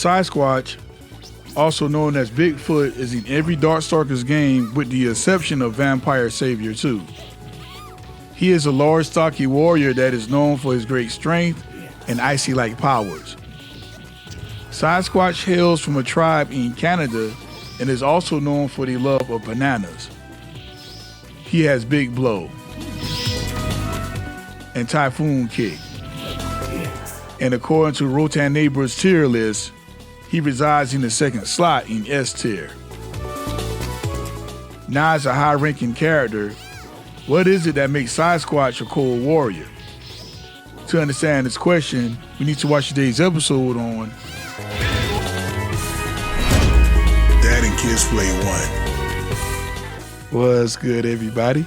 Sasquatch, also known as Bigfoot, is in every Darkstalkers game with the exception of Vampire Savior 2. He is a large, stocky warrior that is known for his great strength and icy-like powers. Sasquatch hails from a tribe in Canada and is also known for the love of bananas. He has Big Blow and Typhoon Kick. And according to Rotan Neighbor's tier list, he resides in the second slot in S tier. Now, as a high-ranking character, what is it that makes Sasquatch a cold warrior? To understand this question, we need to watch today's episode on Dad and Kids Play 1. What's good, everybody?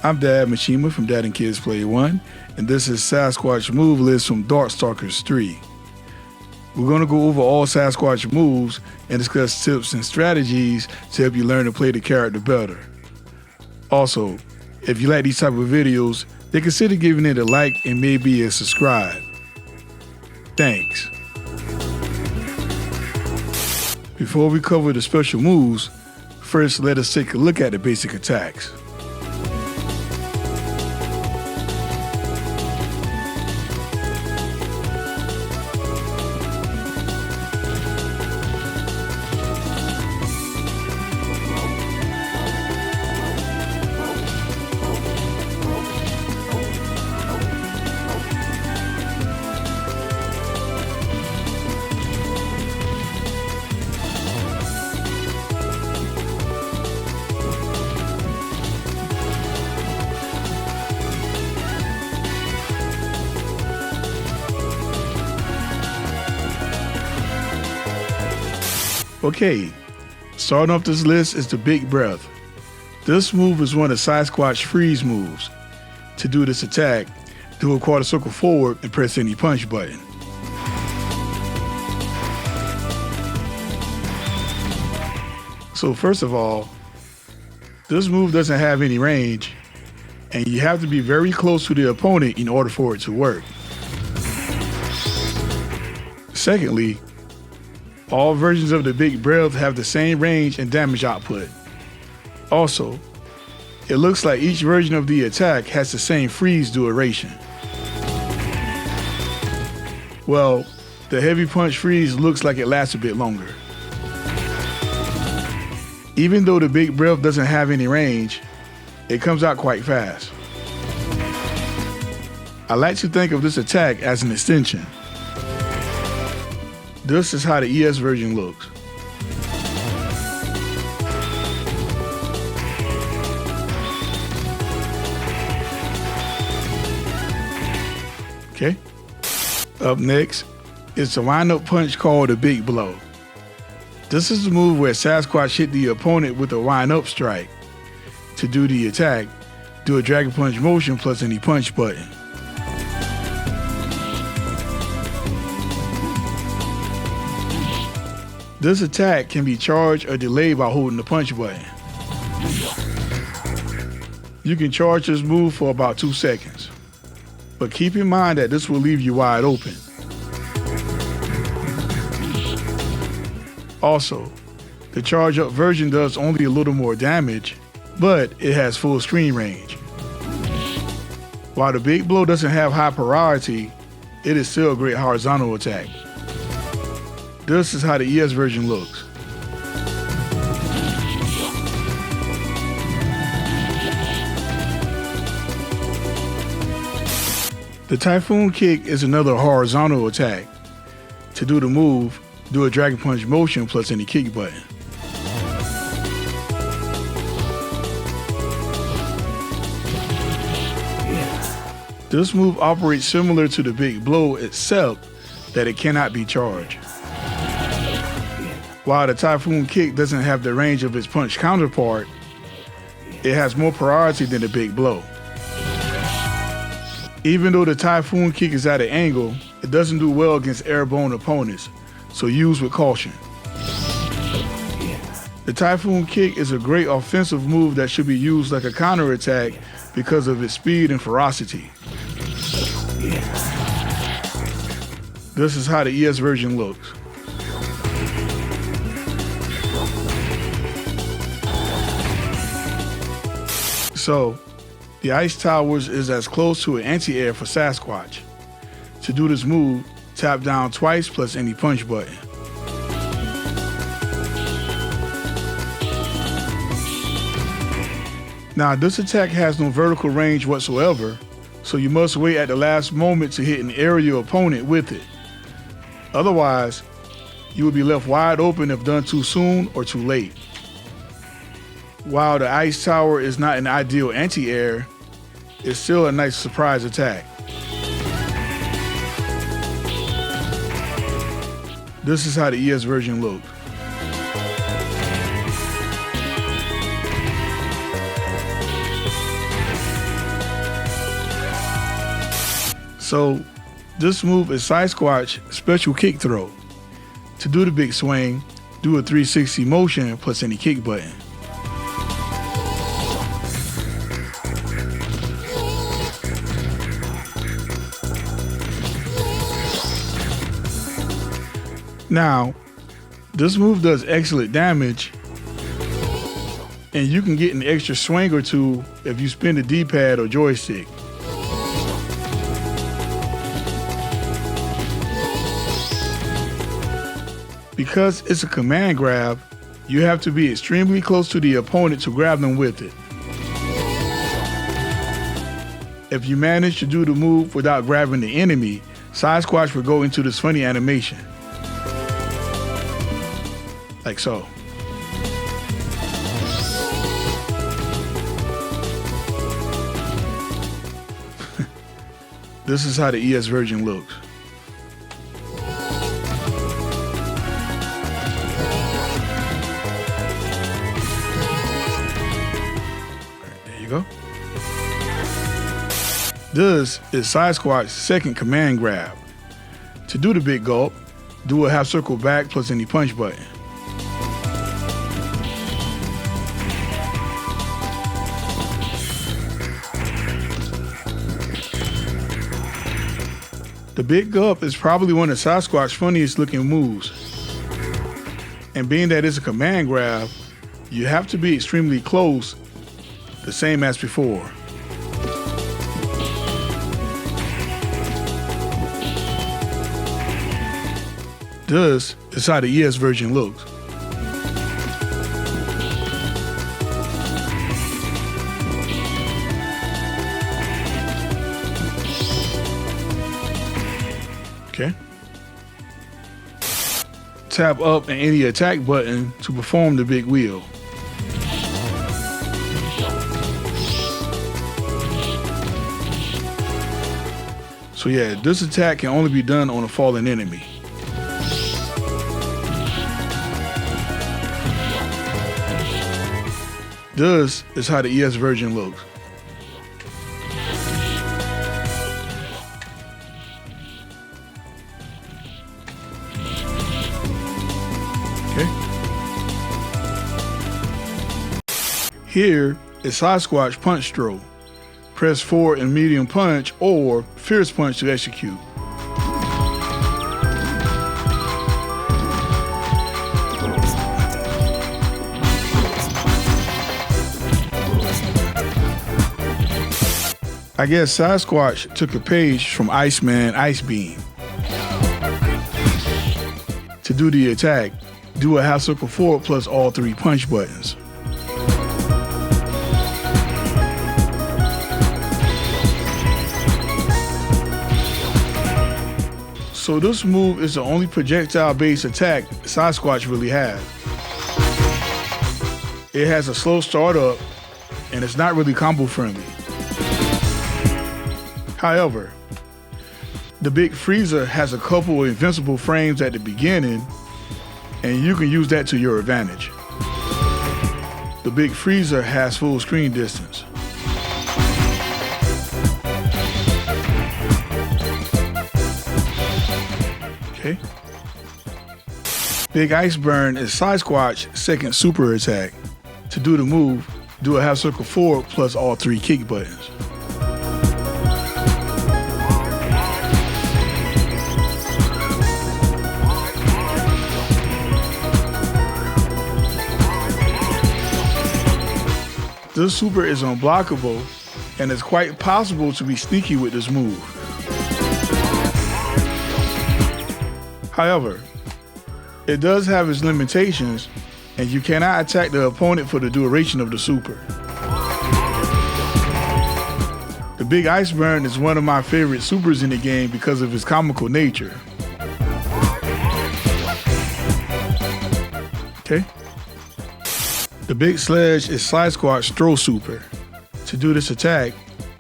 I'm Dad Mishima from Dad and Kids Play 1, and this is Sasquatch Move List from Darkstalkers 3. We're going to go over all Sasquatch moves and discuss tips and strategies to help you learn to play the character better. Also, if you like these type of videos, then consider giving it a like and maybe a subscribe. Thanks. Before we cover the special moves, first let us take a look at the basic attacks. Okay, starting off this list is the Big Breath. This move is one of Sasquatch freeze moves. To do this attack, do a quarter circle forward and press any punch button. So first of all, this move doesn't have any range, and you have to be very close to the opponent in order for it to work. Secondly, all versions of the Big Breath have the same range and damage output. Also, it looks like each version of the attack has the same freeze duration. Well, the heavy punch freeze looks like it lasts a bit longer. Even though the Big Breath doesn't have any range, it comes out quite fast. I like to think of this attack as an extension. This is how the ES version looks. Okay. Up next is the wind-up punch called the Big Blow. This is the move where Sasquatch hit the opponent with a wind-up strike. To do the attack, do a dragon punch motion plus any punch button. This attack can be charged or delayed by holding the punch button. You can charge this move for about 2 seconds, but keep in mind that this will leave you wide open. Also, the charge up version does only a little more damage, but it has full screen range. While the Big Blow doesn't have high priority, it is still a great horizontal attack. This is how the ES version looks. The Typhoon Kick is another horizontal attack. To do the move, do a dragon punch motion plus any kick button. This move operates similar to the Big Blow except that it cannot be charged. While the Typhoon Kick doesn't have the range of its punch counterpart, it has more priority than the Big Blow. Even though the Typhoon Kick is at an angle, it doesn't do well against airborne opponents, so use with caution. The Typhoon Kick is a great offensive move that should be used like a counterattack because of its speed and ferocity. This is how the ES version looks. So, the Ice Towers is as close to an anti-air for Sasquatch. To do this move, tap down twice plus any punch button. Now, this attack has no vertical range whatsoever, so you must wait at the last moment to hit an aerial opponent with it. Otherwise, you will be left wide open if done too soon or too late. While the Ice Tower is not an ideal anti-air, it's still a nice surprise attack. This is how the ES version looks. So, this move is Sasquatch Special Kick Throw. To do the big swing, do a 360 motion plus any kick button. Now, this move does excellent damage, and you can get an extra swing or two if you spin the D-pad or joystick. Because it's a command grab, you have to be extremely close to the opponent to grab them with it. If you manage to do the move without grabbing the enemy, Sasquatch will go into this funny animation. Like so. This is how the ES version looks. There you go. This is Sasquatch's second command grab. To do the big gulp, do a half circle back plus any punch button. The big gulp is probably one of Sasquatch's funniest looking moves. And being that it's a command grab, you have to be extremely close, the same as before. This is how the ES version looks. Okay. Tap up and any attack button to perform the big wheel. So yeah, this attack can only be done on a fallen enemy. This is how the ES version looks. Here is Sasquatch Punch Throw. Press forward and medium punch or fierce punch to execute. I guess Sasquatch took a page from Iceman Ice Beam. To do the attack, do a half circle forward plus all three punch buttons. So this move is the only projectile-based attack Sasquatch really has. It has a slow startup, and it's not really combo friendly. However, the Big Freezer has a couple of invincible frames at the beginning, and you can use that to your advantage. The Big Freezer has full screen distance. Okay. Big Ice Burn is Sasquatch's second super attack. To do the move, do a half circle forward plus all three kick buttons. This super is unblockable, and it's quite possible to be sneaky with this move. However, it does have its limitations, and you cannot attack the opponent for the duration of the super. The Big Ice Burn is one of my favorite supers in the game because of its comical nature. Okay. The Big Sledge is Sasquatch throw super. To do this attack,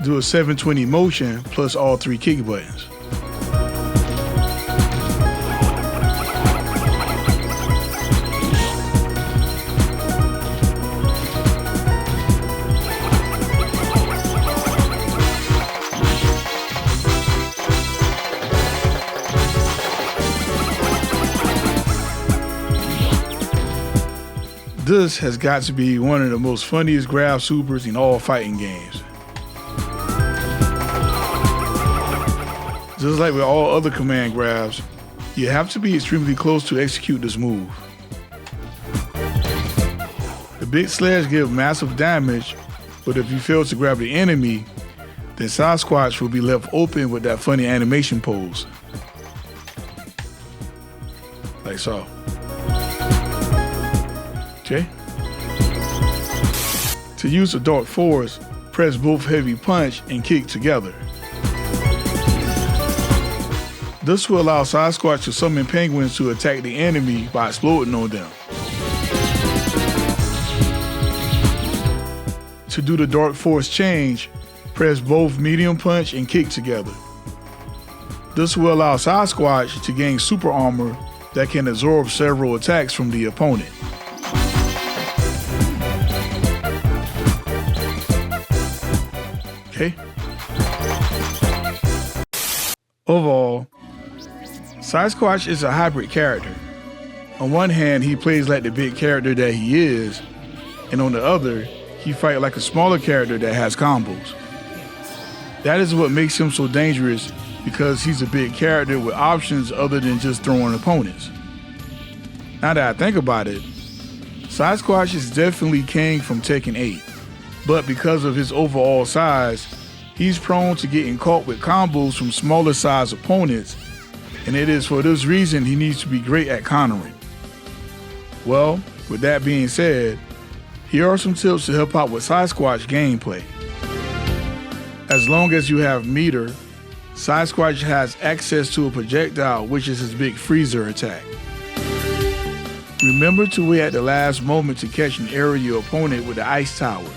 do a 720 motion plus all 3 kick buttons. This has got to be one of the most funniest grab supers in all fighting games. Just like with all other command grabs, you have to be extremely close to execute this move. The Big Sledge gives massive damage, but if you fail to grab the enemy, then Sasquatch will be left open with that funny animation pose. Like so. Okay. To use the Dark Force, press both heavy punch and kick together. This will allow Sasquatch to summon penguins to attack the enemy by exploding on them. To do the Dark Force change, press both medium punch and kick together. This will allow Sasquatch to gain super armor that can absorb several attacks from the opponent. Okay. Overall, Sasquatch is a hybrid character. On one hand, he plays like the big character that he is, and on the other, he fights like a smaller character that has combos. That is what makes him so dangerous, because he's a big character with options other than just throwing opponents. Now that I think about it, Sasquatch is definitely king from Tekken 8. But because of his overall size, he's prone to getting caught with combos from smaller size opponents, and it is for this reason he needs to be great at countering. Well, with that being said, here are some tips to help out with Sasquatch gameplay. As long as you have meter, Sasquatch has access to a projectile, which is his big freezer attack. Remember to wait at the last moment to catch and area your opponent with the ice towers,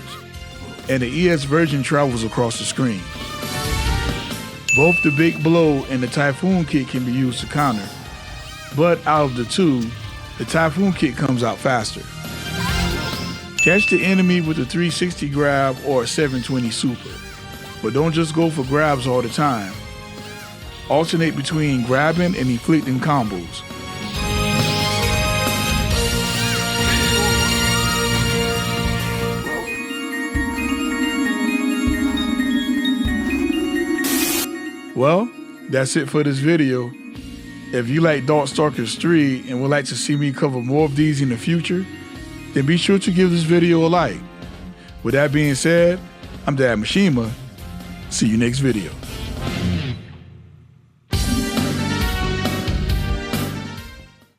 and the ES version travels across the screen. Both the Big Blow and the Typhoon Kick can be used to counter, but out of the two, the Typhoon Kick comes out faster. Catch the enemy with a 360 grab or a 720 super, but don't just go for grabs all the time. Alternate between grabbing and inflicting combos. Well, that's it for this video. If you like Darkstalkers 3 and would like to see me cover more of these in the future, then be sure to give this video a like. With that being said, I'm Dad Mishima. See you next video.